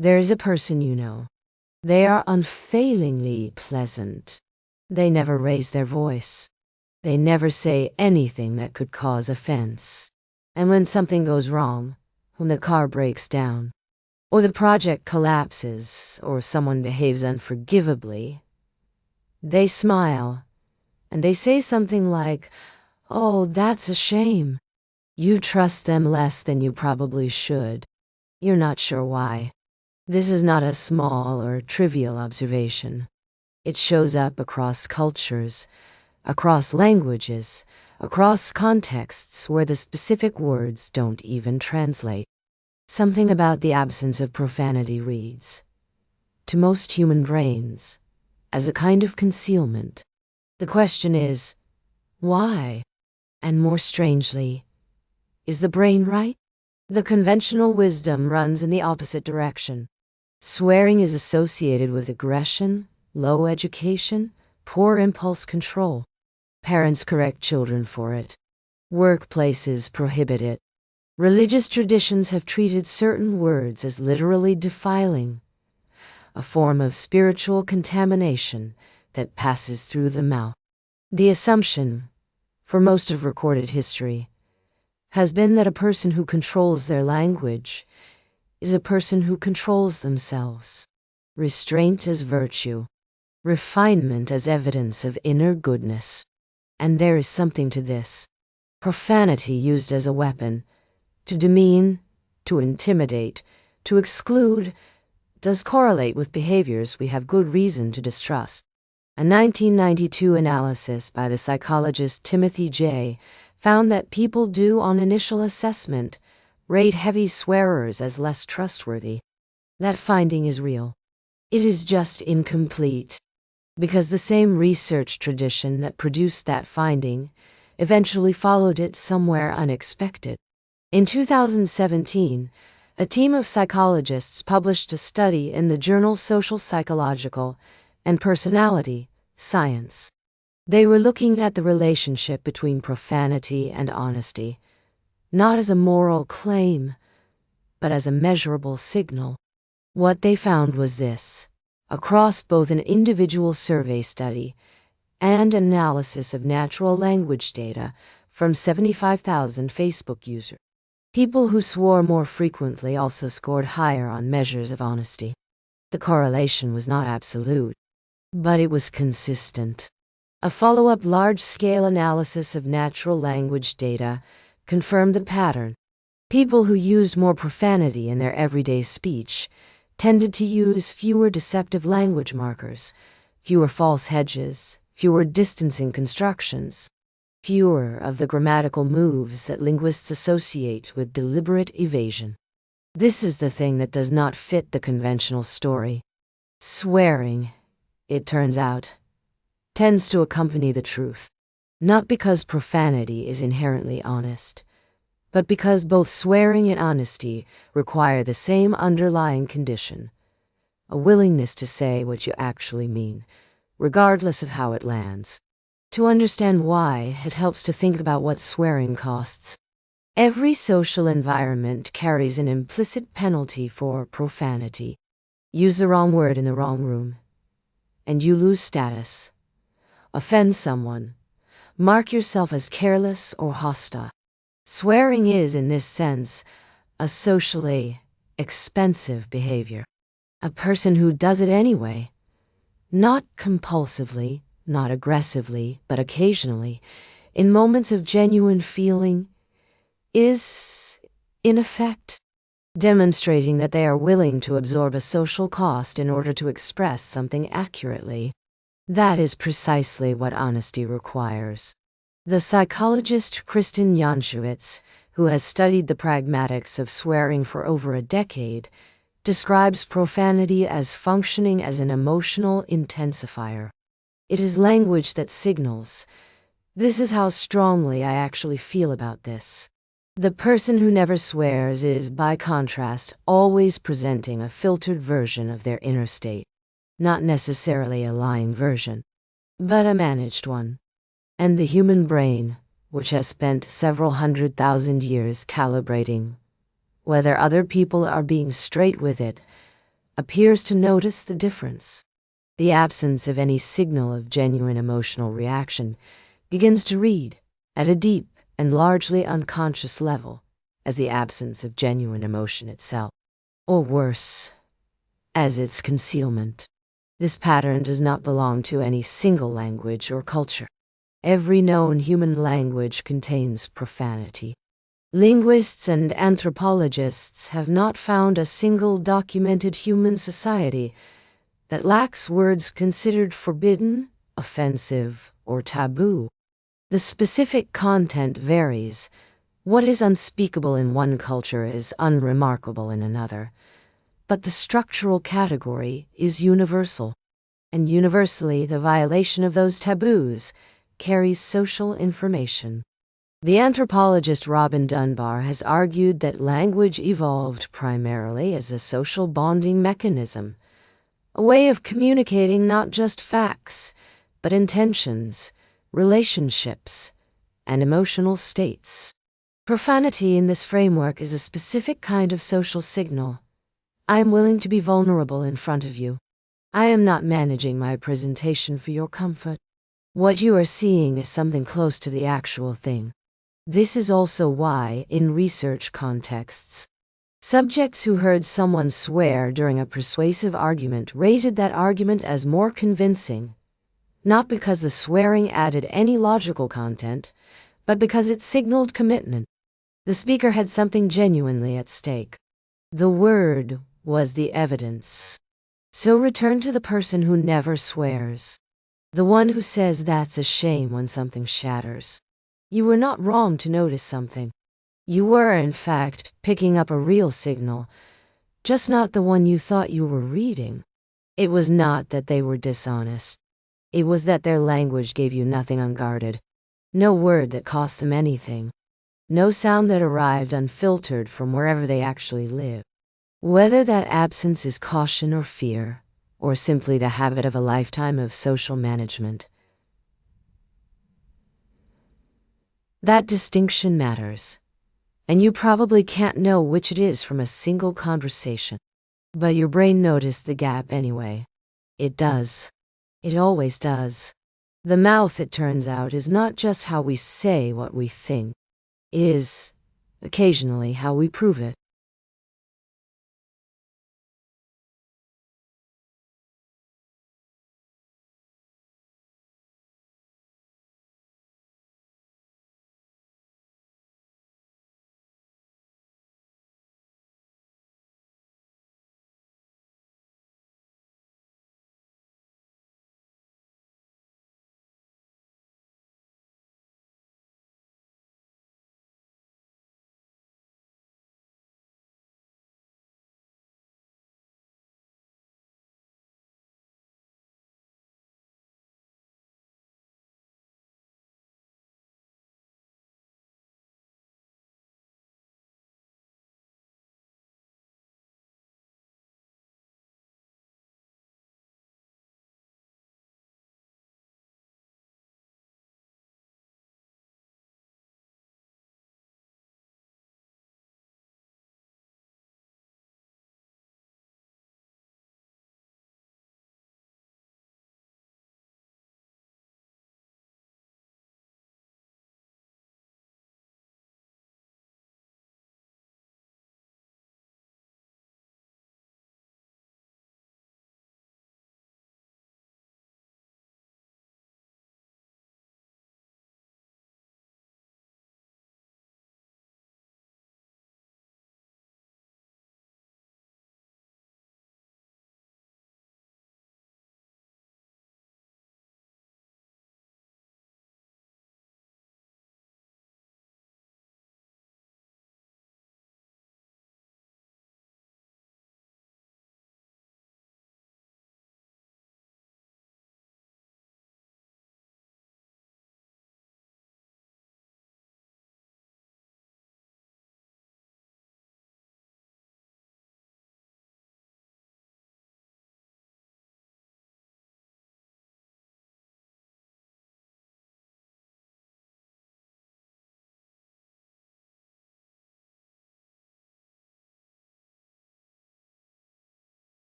There is a person you know. They are unfailingly pleasant. They never raise their voice. They never say anything that could cause offense. And when something goes wrong, when the car breaks down, or the project collapses, or someone behaves unforgivably, they smile, and they say something like, "Oh, that's a shame." You trust them less than you probably should. You're not sure why. This is not a small or trivial observation. It shows up across cultures, across languages, across contexts where the specific words don't even translate. Something about the absence of profanity reads, to most human brains, as a kind of concealment. The question is, why? And more strangely, is the brain right? The conventional wisdom runs in the opposite direction. Swearing is associated with aggression, low education, poor impulse control. Parents correct children for it. Workplaces prohibit it. Religious traditions have treated certain words as literally defiling, a form of spiritual contamination that passes through the mouth. The assumption, for most of recorded history, has been that a person who controls their language is a person who controls themselves. Restraint as virtue, refinement as evidence of inner goodness. And there is something to this. Profanity used as a weapon, to demean, to intimidate, to exclude, does correlate with behaviors we have good reason to distrust. A 1992 analysis by the psychologist Timothy J. found that people do, on initial assessment, rate heavy swearers as less trustworthy. That finding is real. It is just incomplete, because the same research tradition that produced that finding eventually followed it somewhere unexpected. In 2017, a team of psychologists published a study in the journal Social Psychological and Personality Science. They were looking at the relationship between profanity and honesty, not as a moral claim, but as a measurable signal. What they found was this: across both an individual survey study and analysis of natural language data from 75,000 Facebook users, people who swore more frequently also scored higher on measures of honesty. The correlation was not absolute, but it was consistent. A follow-up large-scale analysis of natural language data confirmed the pattern. People who used more profanity in their everyday speech tended to use fewer deceptive language markers, fewer false hedges, fewer distancing constructions, fewer of the grammatical moves that linguists associate with deliberate evasion. This is the thing that does not fit the conventional story. Swearing, it turns out, tends to accompany the truth. Not because profanity is inherently honest, but because both swearing and honesty require the same underlying condition: a willingness to say what you actually mean, regardless of how it lands. To understand why, it helps to think about what swearing costs. Every social environment carries an implicit penalty for profanity. Use the wrong word in the wrong room, and you lose status. Offend someone, mark yourself as careless or hostile. Swearing is, in this sense, a socially expensive behavior. A person who does it anyway, not compulsively, not aggressively, but occasionally, in moments of genuine feeling, is, in effect, demonstrating that they are willing to absorb a social cost in order to express something accurately. That is precisely what honesty requires. The psychologist Kristen Janshewitz, who has studied the pragmatics of swearing for over a decade, describes profanity as functioning as an emotional intensifier. It is language that signals, "This is how strongly I actually feel about this." The person who never swears is, by contrast, always presenting a filtered version of their inner state. Not necessarily a lying version, but a managed one. And the human brain, which has spent several 100,000 years calibrating whether other people are being straight with it, appears to notice the difference. The absence of any signal of genuine emotional reaction begins to read at a deep and largely unconscious level as the absence of genuine emotion itself, or worse, as its concealment. This pattern does not belong to any single language or culture. Every known human language contains profanity. Linguists and anthropologists have not found a single documented human society that lacks words considered forbidden, offensive, or taboo. The specific content varies. What is unspeakable in one culture is unremarkable in another. But the structural category is universal, and universally the violation of those taboos carries social information. The anthropologist Robin Dunbar has argued that language evolved primarily as a social bonding mechanism, a way of communicating not just facts, but intentions, relationships, and emotional states. Profanity in this framework is a specific kind of social signal. I am willing to be vulnerable in front of you. I am not managing my presentation for your comfort. What you are seeing is something close to the actual thing. This is also why, in research contexts, subjects who heard someone swear during a persuasive argument rated that argument as more convincing, not because the swearing added any logical content, but because it signaled commitment. The speaker had something genuinely at stake. The word was the evidence. So return to the person who never swears, the one who says that's a shame when something shatters. You were not wrong to notice something. You were, in fact, picking up a real signal, just not the one you thought you were reading. It was not that they were dishonest. It was that their language gave you nothing unguarded, no word that cost them anything, no sound that arrived unfiltered from wherever they actually live. Whether that absence is caution or fear, or simply the habit of a lifetime of social management, that distinction matters, and you probably can't know which it is from a single conversation. But your brain noticed the gap anyway. It does. It always does. The mouth, it turns out, is not just how we say what we think. It is, occasionally, how we prove it.